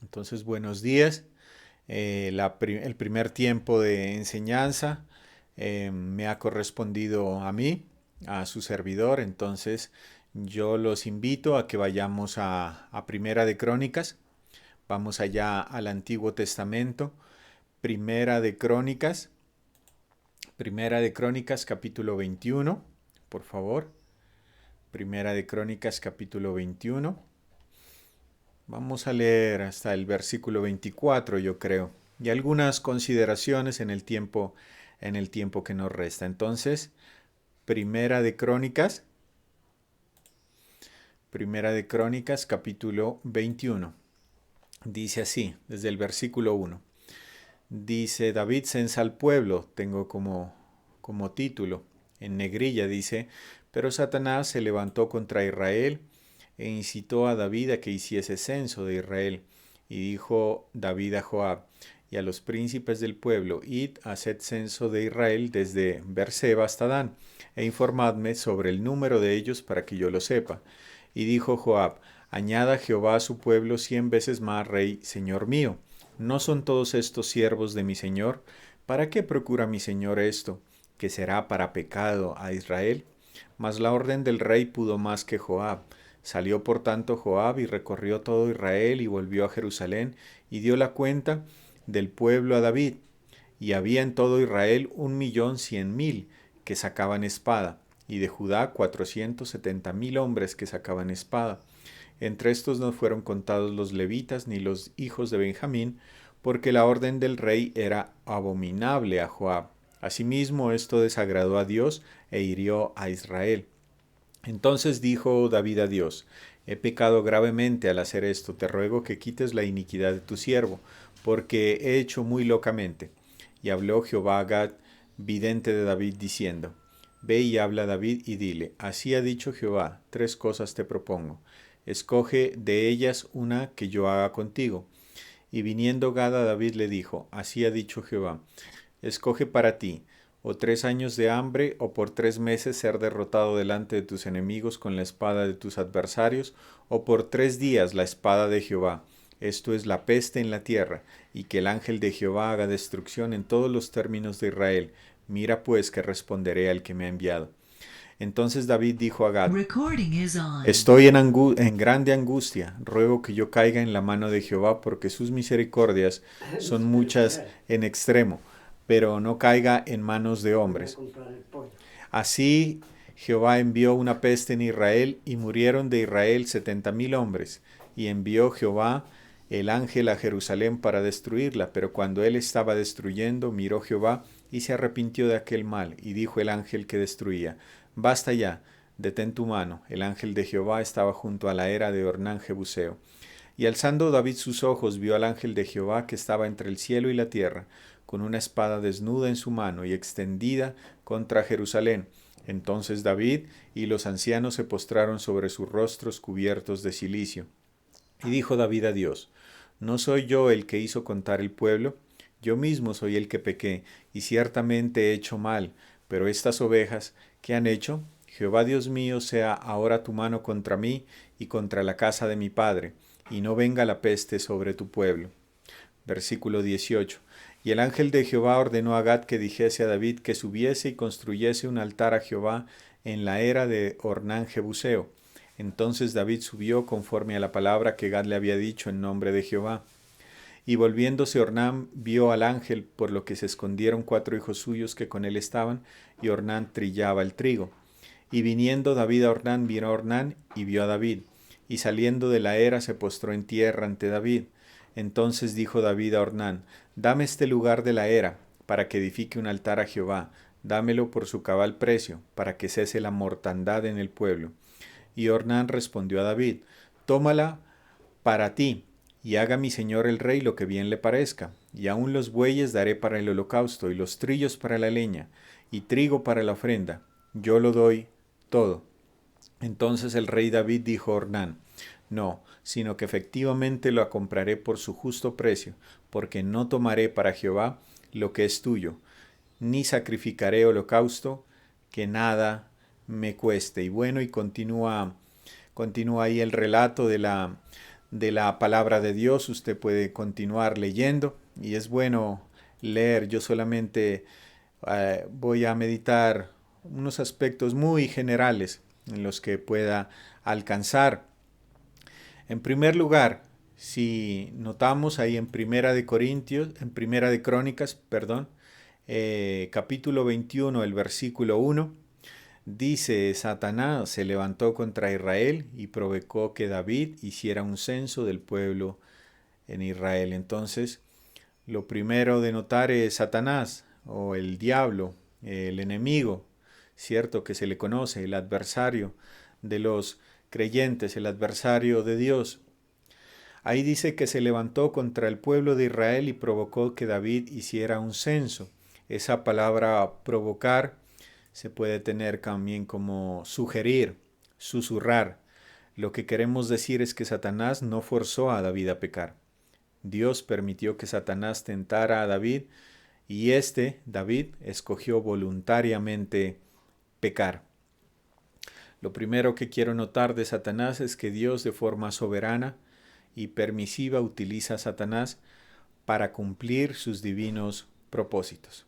Entonces, buenos días. El primer tiempo de enseñanza me ha correspondido a mí, a su servidor. Entonces, yo los invito a que vayamos a Primera de Crónicas. Vamos allá al Antiguo Testamento. Primera de Crónicas. Primera de Crónicas, capítulo 21. Por favor. Primera de Crónicas, capítulo 21. Vamos a leer hasta el versículo 24, yo creo, y algunas consideraciones en el tiempo que nos resta. Entonces, Primera de Crónicas, capítulo 21. Dice así, desde el versículo 1. Dice, David censa al pueblo, tengo como título. En negrilla dice, pero Satanás se levantó contra Israel e incitó a David a que hiciese censo de Israel. Y dijo David a Joab y a los príncipes del pueblo, id, haced censo de Israel desde Berseba hasta Dan, e informadme sobre el número de ellos para que yo lo sepa. Y dijo Joab, añada Jehová a su pueblo 100 veces más, rey, señor mío. ¿No son todos estos siervos de mi señor? ¿Para qué procura mi señor esto, que será para pecado a Israel? Mas la orden del rey pudo más que Joab. Salió por tanto Joab y recorrió todo Israel y volvió a Jerusalén y dio la cuenta del pueblo a David. Y había en todo Israel 1.100.000 que sacaban espada, y de Judá 470.000 hombres que sacaban espada. Entre estos no fueron contados los levitas ni los hijos de Benjamín, porque la orden del rey era abominable a Joab. Asimismo, esto desagradó a Dios e hirió a Israel. Entonces dijo David a Dios, he pecado gravemente al hacer esto, te ruego que quites la iniquidad de tu siervo, porque he hecho muy locamente. Y habló Jehová a Gad, vidente de David, diciendo, ve y habla a David y dile, así ha dicho Jehová, 3 cosas te propongo, escoge de ellas una que yo haga contigo. Y viniendo Gad a David le dijo, así ha dicho Jehová, escoge para ti, o 3 años de hambre, o por 3 meses ser derrotado delante de tus enemigos con la espada de tus adversarios, o por 3 días la espada de Jehová, esto es la peste en la tierra, y que el ángel de Jehová haga destrucción en todos los términos de Israel. Mira pues que responderé al que me ha enviado. Entonces David dijo a Gad, estoy en grande angustia, ruego que yo caiga en la mano de Jehová, porque sus misericordias son muchas en extremo, pero no caiga en manos de hombres. Así Jehová envió una peste en Israel, y murieron de Israel 70.000 hombres, y envió Jehová el ángel a Jerusalén para destruirla, pero cuando él estaba destruyendo, miró Jehová y se arrepintió de aquel mal, y dijo el ángel que destruía, basta ya, detén tu mano. El ángel de Jehová estaba junto a la era de Ornán Jebuseo. Y alzando David sus ojos, vio al ángel de Jehová que estaba entre el cielo y la tierra, con una espada desnuda en su mano y extendida contra Jerusalén. Entonces David y los ancianos se postraron sobre sus rostros cubiertos de cilicio. Y dijo David a Dios, ¿no soy yo el que hizo contar el pueblo? Yo mismo soy el que pequé, y ciertamente he hecho mal, pero estas ovejas, ¿qué han hecho? Jehová Dios mío, sea ahora tu mano contra mí y contra la casa de mi padre, y no venga la peste sobre tu pueblo. Versículo 18. Y el ángel de Jehová ordenó a Gad que dijese a David que subiese y construyese un altar a Jehová en la era de Ornán Jebuseo. Entonces David subió conforme a la palabra que Gad le había dicho en nombre de Jehová. Y volviéndose Ornán vio al ángel, por lo que se escondieron 4 hijos suyos que con él estaban, y Ornán trillaba el trigo. Y viniendo David a Ornán, vino a Ornán y vio a David. Y saliendo de la era se postró en tierra ante David. Entonces dijo David a Ornán, dame este lugar de la era, para que edifique un altar a Jehová, dámelo por su cabal precio, para que cese la mortandad en el pueblo. Y Ornán respondió a David, tómala para ti, y haga mi señor el rey lo que bien le parezca, y aun los bueyes daré para el holocausto, y los trillos para la leña, y trigo para la ofrenda, yo lo doy todo. Entonces el rey David dijo a Ornán, no, sino que efectivamente lo compraré por su justo precio, porque no tomaré para Jehová lo que es tuyo, ni sacrificaré holocausto que nada me cueste. Y bueno, y continúa ahí el relato de la palabra de Dios. Usted puede continuar leyendo y es bueno leer. Yo solamente voy a meditar unos aspectos muy generales en los que pueda alcanzar. En primer lugar, si notamos ahí en Primera de Crónicas, perdón, capítulo 21, el versículo 1, dice: Satanás se levantó contra Israel y provocó que David hiciera un censo del pueblo en Israel. Entonces, lo primero de notar es Satanás, o el diablo, el enemigo, cierto, que se le conoce, el adversario de los creyentes, el adversario de Dios. Ahí dice que se levantó contra el pueblo de Israel y provocó que David hiciera un censo. Esa palabra provocar se puede tener también como sugerir, susurrar. Lo que queremos decir es que Satanás no forzó a David a pecar. Dios permitió que Satanás tentara a David y David, escogió voluntariamente pecar. Lo primero que quiero notar de Satanás es que Dios, de forma soberana y permisiva, utiliza a Satanás para cumplir sus divinos propósitos.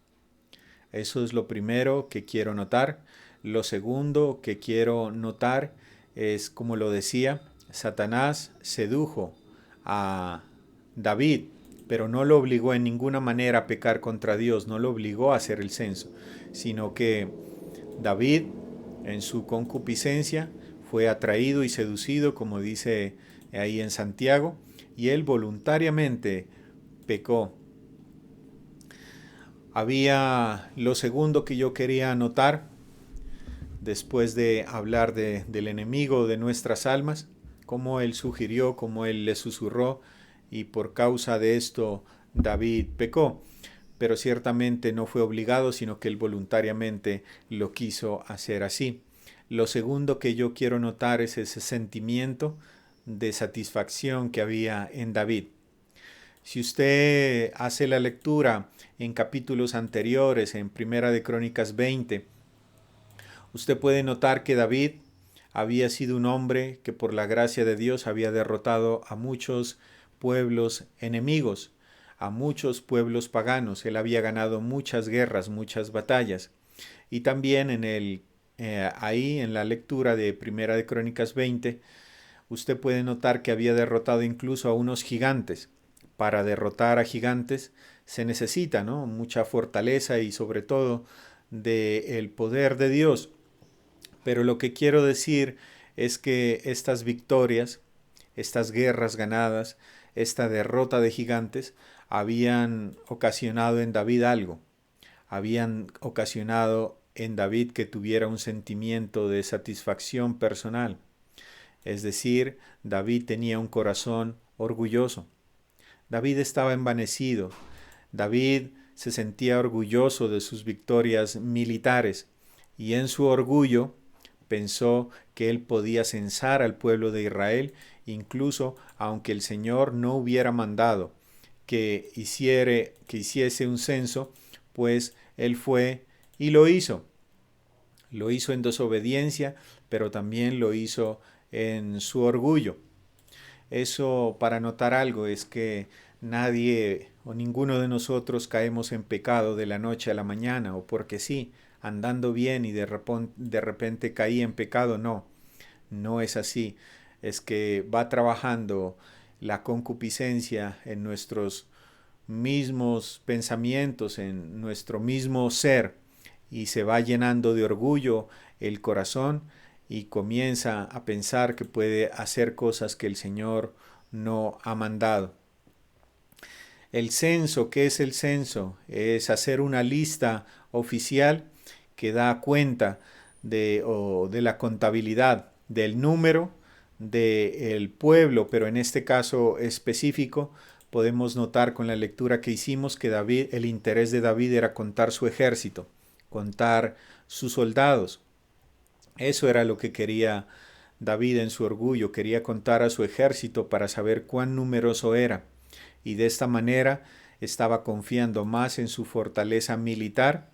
Eso es lo primero que quiero notar. Lo segundo que quiero notar es, como lo decía, Satanás sedujo a David, pero no lo obligó en ninguna manera a pecar contra Dios, no lo obligó a hacer el censo, sino que David, en su concupiscencia, fue atraído y seducido, como dice ahí en Santiago, y él voluntariamente pecó. Había lo segundo que yo quería anotar, después de hablar del enemigo de nuestras almas, cómo él sugirió, cómo él le susurró, y por causa de esto David pecó. Pero ciertamente no fue obligado, sino que él voluntariamente lo quiso hacer así. Lo segundo que yo quiero notar es ese sentimiento de satisfacción que había en David. Si usted hace la lectura en capítulos anteriores, en Primera de Crónicas 20, usted puede notar que David había sido un hombre que por la gracia de Dios había derrotado a muchos pueblos enemigos, a muchos pueblos paganos. Él había ganado muchas guerras, muchas batallas. Y también ahí en la lectura de Primera de Crónicas 20, usted puede notar que había derrotado incluso a unos gigantes. Para derrotar a gigantes se necesita, ¿no?, mucha fortaleza y sobre todo del poder de Dios. Pero lo que quiero decir es que estas victorias, estas guerras ganadas, esta derrota de gigantes, habían ocasionado en David algo. Habían ocasionado en David que tuviera un sentimiento de satisfacción personal. Es decir, David tenía un corazón orgulloso. David estaba envanecido. David se sentía orgulloso de sus victorias militares y en su orgullo pensó que él podía censar al pueblo de Israel, incluso aunque el Señor no hubiera mandado que hiciese un censo, pues él fue y lo hizo. Lo hizo en desobediencia, pero también lo hizo en su orgullo. Eso, para notar algo, es que nadie o ninguno de nosotros caemos en pecado de la noche a la mañana, o porque sí, andando bien y de repente caí en pecado. No, no es así. Es que va trabajando la concupiscencia en nuestros mismos pensamientos, en nuestro mismo ser, y se va llenando de orgullo el corazón y comienza a pensar que puede hacer cosas que el Señor no ha mandado. El censo, ¿qué es el censo? Es hacer una lista oficial que da cuenta de la contabilidad del número del pueblo, pero en este caso específico podemos notar con la lectura que hicimos que el interés de David era contar su ejército, contar sus soldados. Eso era lo que quería David en su orgullo, quería contar a su ejército para saber cuán numeroso era, y de esta manera estaba confiando más en su fortaleza militar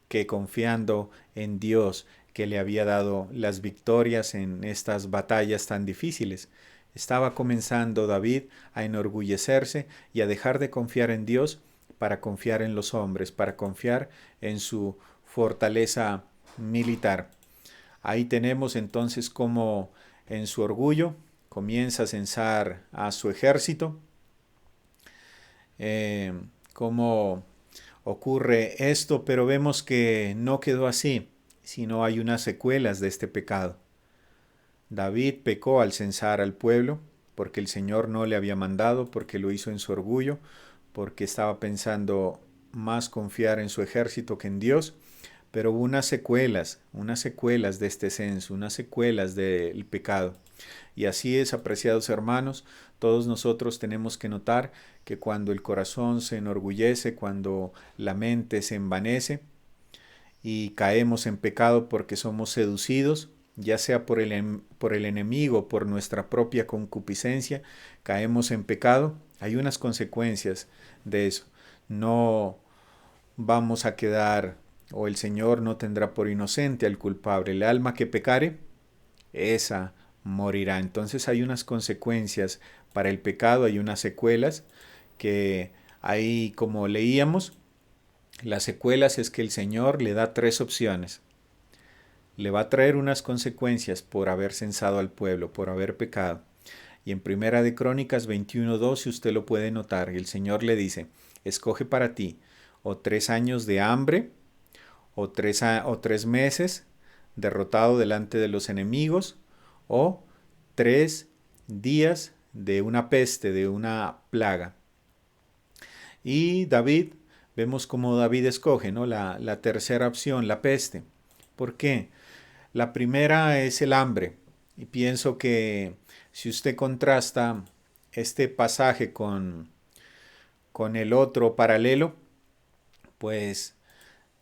que confiando en Dios, que le había dado las victorias en estas batallas tan difíciles. Estaba comenzando David a enorgullecerse y a dejar de confiar en Dios para confiar en los hombres, para confiar en su fortaleza militar. Ahí tenemos entonces cómo en su orgullo comienza a censar a su ejército, cómo ocurre esto, pero vemos que no quedó así, sino hay unas secuelas de este pecado. David pecó al censar al pueblo, porque el Señor no le había mandado, porque lo hizo en su orgullo, porque estaba pensando más confiar en su ejército que en Dios, pero hubo unas secuelas de este censo, unas secuelas del pecado. Y así es, apreciados hermanos, todos nosotros tenemos que notar que cuando el corazón se enorgullece, cuando la mente se envanece y caemos en pecado porque somos seducidos, ya sea por el enemigo, por nuestra propia concupiscencia, caemos en pecado, hay unas consecuencias de eso. No vamos a quedar, o el Señor no tendrá por inocente al culpable. El alma que pecare, esa morirá. Entonces hay unas consecuencias para el pecado, hay unas secuelas que ahí, como leíamos, las secuelas es que el Señor le da 3 opciones. Le va a traer unas consecuencias por haber censado al pueblo, por haber pecado. Y en Primera de Crónicas 21:12 usted lo puede notar. El Señor le dice, escoge para ti o 3 años de hambre o 3 meses derrotado delante de los enemigos o 3 días de una peste, de una plaga. Y David, vemos cómo David escoge, ¿no? La tercera opción, la peste. ¿Por qué? La primera es el hambre. Y pienso que si usted contrasta este pasaje con el otro paralelo, pues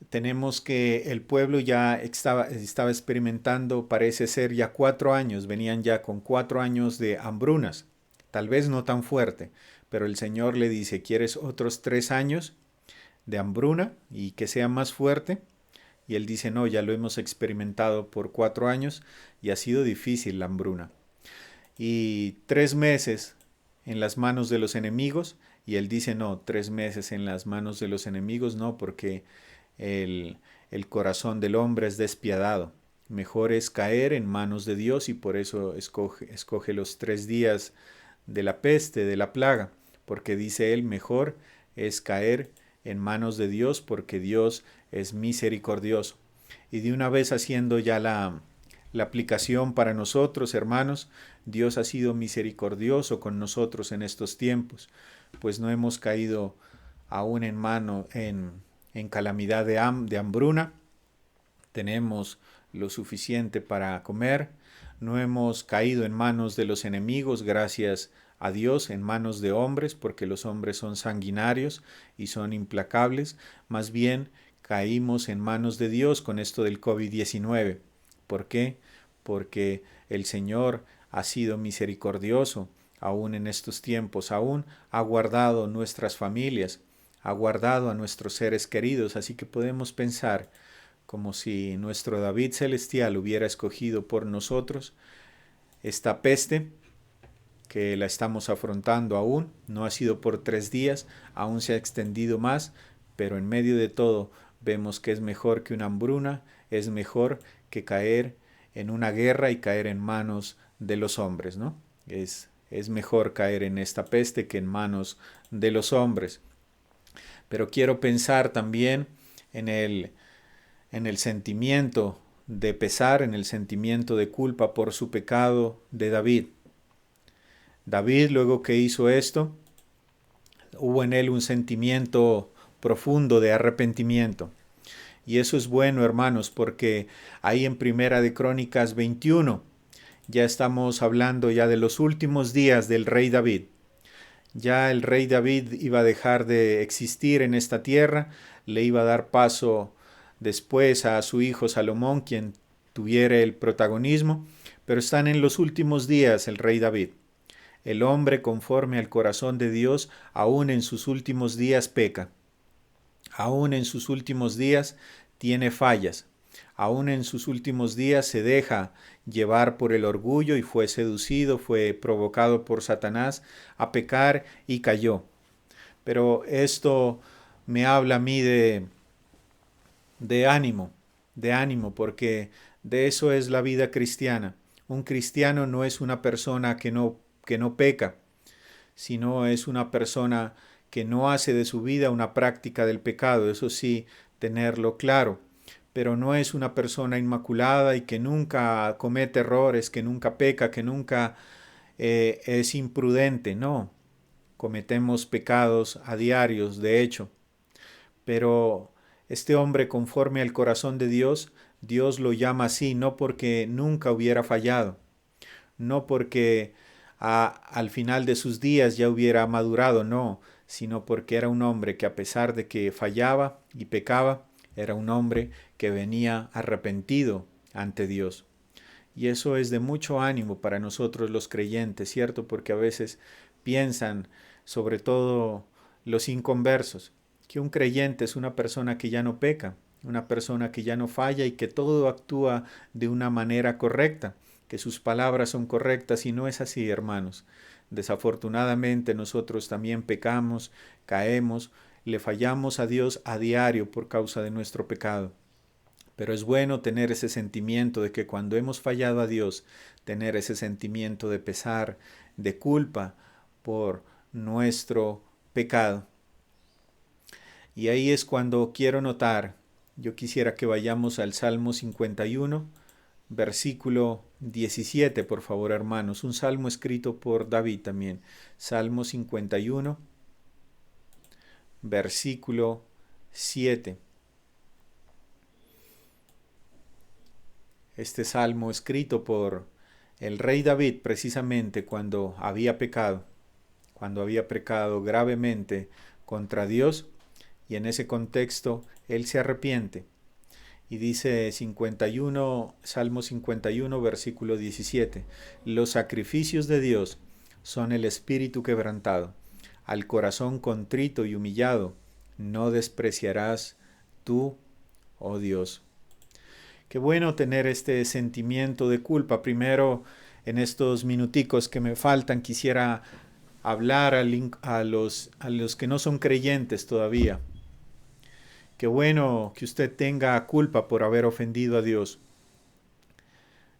tenemos que el pueblo ya estaba experimentando, parece ser ya 4 años, venían ya con 4 años de hambrunas, tal vez no tan fuerte, pero el Señor le dice, ¿quieres otros 3 años de hambruna y que sea más fuerte? Y él dice, no, ya lo hemos experimentado por 4 años y ha sido difícil la hambruna. Y 3 meses en las manos de los enemigos, y él dice, no, 3 meses en las manos de los enemigos, no, porque el corazón del hombre es despiadado. Mejor es caer en manos de Dios y por eso escoge los 3 días de la peste, de la plaga, porque dice él, mejor es caer en manos de Dios porque Dios es misericordioso. Y de una vez haciendo ya la aplicación para nosotros, hermanos, Dios ha sido misericordioso con nosotros en estos tiempos, pues no hemos caído aún en calamidad de hambruna, tenemos lo suficiente para comer, no hemos caído en manos de los enemigos, gracias a Dios, en manos de hombres, porque los hombres son sanguinarios y son implacables, más bien caímos en manos de Dios con esto del COVID-19. ¿Por qué? Porque el Señor ha sido misericordioso, aún en estos tiempos, aún ha guardado nuestras familias, ha guardado a nuestros seres queridos, así que podemos pensar como si nuestro David celestial hubiera escogido por nosotros esta peste que la estamos afrontando aún, no ha sido por 3 días, aún se ha extendido más, pero en medio de todo vemos que es mejor que una hambruna, es mejor que caer en una guerra y caer en manos de los hombres, ¿no? Es mejor caer en esta peste que en manos de los hombres. Pero quiero pensar también en el sentimiento de pesar, en el sentimiento de culpa por su pecado de David. David, luego que hizo esto, hubo en él un sentimiento profundo de arrepentimiento. Y eso es bueno, hermanos, porque ahí en Primera de Crónicas 21 ya estamos hablando ya de los últimos días del rey David. Ya el rey David iba a dejar de existir en esta tierra, le iba a dar paso después a su hijo Salomón, quien tuviera el protagonismo, pero están en los últimos días el rey David. El hombre conforme al corazón de Dios, aún en sus últimos días peca. Aún en sus últimos días tiene fallas. aún en sus últimos días se deja llevar por el orgullo y fue seducido, fue provocado por Satanás a pecar y cayó. Pero esto me habla a mí de ánimo, porque de eso es la vida cristiana. Un cristiano no es una persona que no peca, sino es una persona que no hace de su vida una práctica del pecado, eso sí, tenerlo claro, pero no es una persona inmaculada y que nunca comete errores, que nunca peca, que nunca es imprudente, no, cometemos pecados a diarios, de hecho, pero este hombre conforme al corazón de Dios, Dios lo llama así, no porque nunca hubiera fallado, no porque al final de sus días ya hubiera madurado, no, sino porque era un hombre que a pesar de que fallaba y pecaba, era un hombre que venía arrepentido ante Dios. Y eso es de mucho ánimo para nosotros los creyentes, ¿cierto? Porque a veces piensan, sobre todo los inconversos, que un creyente es una persona que ya no peca, una persona que ya no falla y que todo actúa de una manera correcta, que sus palabras son correctas y no es así, hermanos. Desafortunadamente nosotros también pecamos, caemos, le fallamos a Dios a diario por causa de nuestro pecado. Pero es bueno tener ese sentimiento de que cuando hemos fallado a Dios, tener ese sentimiento de pesar, de culpa por nuestro pecado. Y ahí es cuando quiero notar, yo quisiera que vayamos al Salmo 51, versículo 17, por favor, hermanos. Un salmo escrito por David también. Salmo 51, versículo 7. Este salmo escrito por el rey David precisamente cuando había pecado gravemente contra Dios, y en ese contexto él se arrepiente. Y dice Salmo 51, versículo 17, los sacrificios de Dios son el espíritu quebrantado, al corazón contrito y humillado no despreciarás tú, oh Dios. Qué bueno tener este sentimiento de culpa. Primero, en estos minuticos que me faltan, quisiera hablar a los que no son creyentes todavía. Qué bueno que usted tenga culpa por haber ofendido a Dios.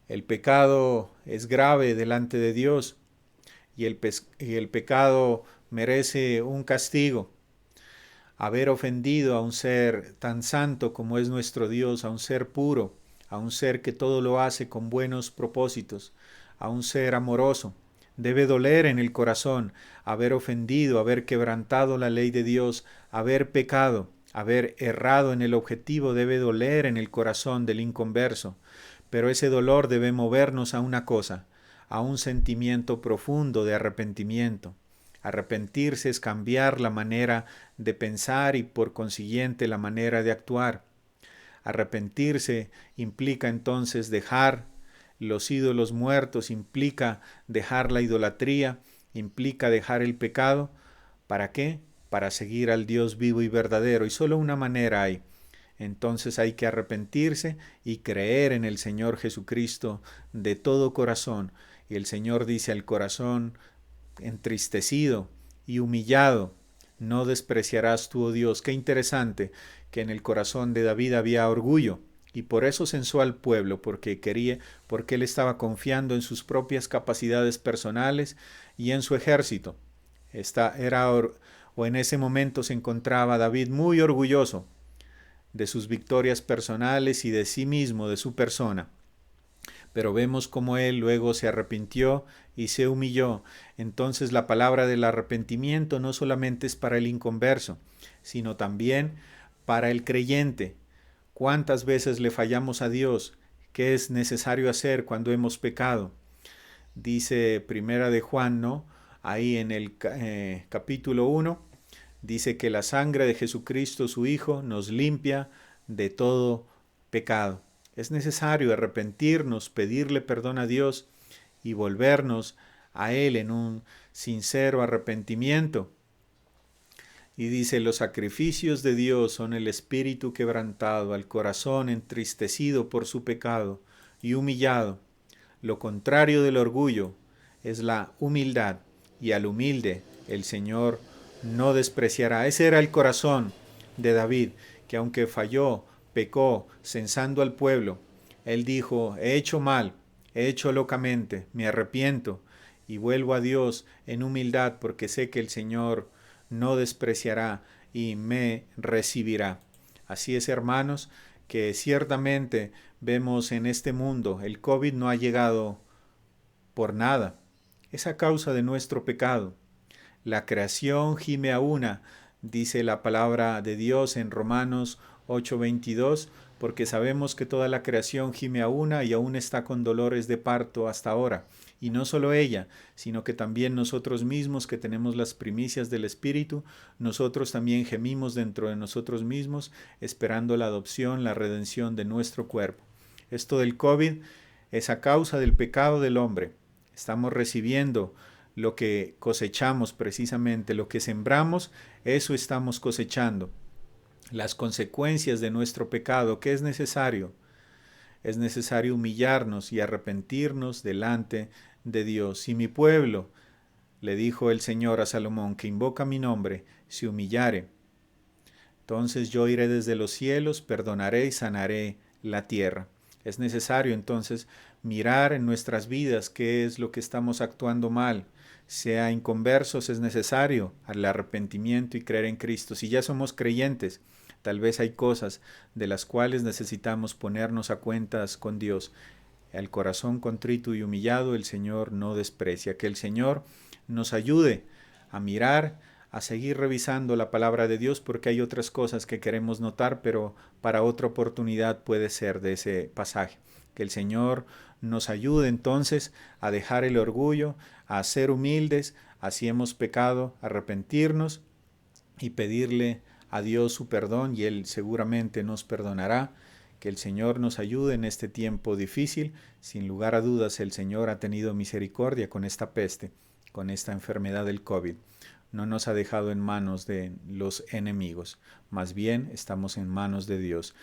El pecado es grave delante de Dios y el pecado merece un castigo. Haber ofendido a un ser tan santo como es nuestro Dios, a un ser puro, a un ser que todo lo hace con buenos propósitos, a un ser amoroso. Debe doler en el corazón haber ofendido, haber quebrantado la ley de Dios, haber pecado, haber errado en el objetivo, debe doler en el corazón del inconverso. Pero ese dolor debe movernos a una cosa, a un sentimiento profundo de arrepentimiento. Arrepentirse es cambiar la manera de pensar y por consiguiente la manera de actuar. Arrepentirse implica entonces dejar los ídolos muertos, implica dejar la idolatría, implica dejar el pecado. ¿Para qué? Para seguir al Dios vivo y verdadero. Y solo una manera hay. Entonces hay que arrepentirse y creer en el Señor Jesucristo de todo corazón. Y el Señor dice al corazón entristecido y humillado, no despreciarás tú, oh Dios. Qué interesante que en el corazón de David había orgullo y por eso censó al pueblo, porque él estaba confiando en sus propias capacidades personales y en su ejército. En ese momento se encontraba David muy orgulloso de sus victorias personales y de sí mismo, de su persona. Pero vemos cómo él luego se arrepintió y se humilló. Entonces la palabra del arrepentimiento no solamente es para el inconverso, sino también para el creyente. ¿Cuántas veces le fallamos a Dios? ¿Qué es necesario hacer cuando hemos pecado? Dice Primera de Juan, ¿no? Ahí en el capítulo 1, dice que la sangre de Jesucristo, su Hijo, nos limpia de todo pecado. Es necesario arrepentirnos, pedirle perdón a Dios y volvernos a Él en un sincero arrepentimiento. Y dice, los sacrificios de Dios son el espíritu quebrantado, al corazón entristecido por su pecado y humillado. Lo contrario del orgullo es la humildad, y al humilde el Señor no despreciará. Ese era el corazón de David, que aunque falló, pecó, censando al pueblo, él dijo, he hecho mal, he hecho locamente, me arrepiento y vuelvo a Dios en humildad porque sé que el Señor no despreciará y me recibirá. Así es, hermanos, que ciertamente vemos en este mundo, el COVID no ha llegado por nada. Es a causa de nuestro pecado. La creación gime a una, dice la palabra de Dios en Romanos 8:22, porque sabemos que toda la creación gime a una y aún está con dolores de parto hasta ahora. Y no solo ella, sino que también nosotros mismos que tenemos las primicias del Espíritu, nosotros también gemimos dentro de nosotros mismos, esperando la adopción, la redención de nuestro cuerpo. Esto del COVID es a causa del pecado del hombre. Estamos recibiendo lo que cosechamos precisamente, lo que sembramos, eso estamos cosechando. Las consecuencias de nuestro pecado, ¿qué es necesario? Es necesario humillarnos y arrepentirnos delante de Dios. Si mi pueblo, le dijo el Señor a Salomón, que invoca mi nombre, se humillare, entonces yo iré desde los cielos, perdonaré y sanaré la tierra. Es necesario entonces mirar en nuestras vidas qué es lo que estamos actuando mal. Sea inconversos, es necesario el arrepentimiento y creer en Cristo. Si ya somos creyentes, tal vez hay cosas de las cuales necesitamos ponernos a cuentas con Dios. El corazón contrito y humillado el Señor no desprecia. Que el Señor nos ayude a mirar, a seguir revisando la palabra de Dios, porque hay otras cosas que queremos notar, pero para otra oportunidad puede ser de ese pasaje. Que el Señor nos ayude entonces a dejar el orgullo, a ser humildes, así hemos pecado, arrepentirnos y pedirle a Dios su perdón, y Él seguramente nos perdonará. Que el Señor nos ayude en este tiempo difícil. Sin lugar a dudas, el Señor ha tenido misericordia con esta peste, con esta enfermedad del COVID. No nos ha dejado en manos de los enemigos, más bien estamos en manos de Dios.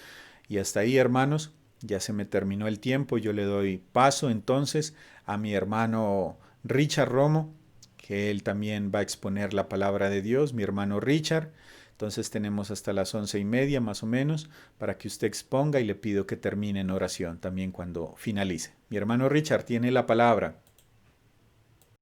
Y hasta ahí, hermanos, ya se me terminó el tiempo. Yo le doy paso entonces a mi hermano Richard Romo, que él también va a exponer la palabra de Dios, mi hermano Richard. Entonces tenemos hasta las 11:30 más o menos para que usted exponga, y le pido que termine en oración también cuando finalice. Mi hermano Richard tiene la palabra.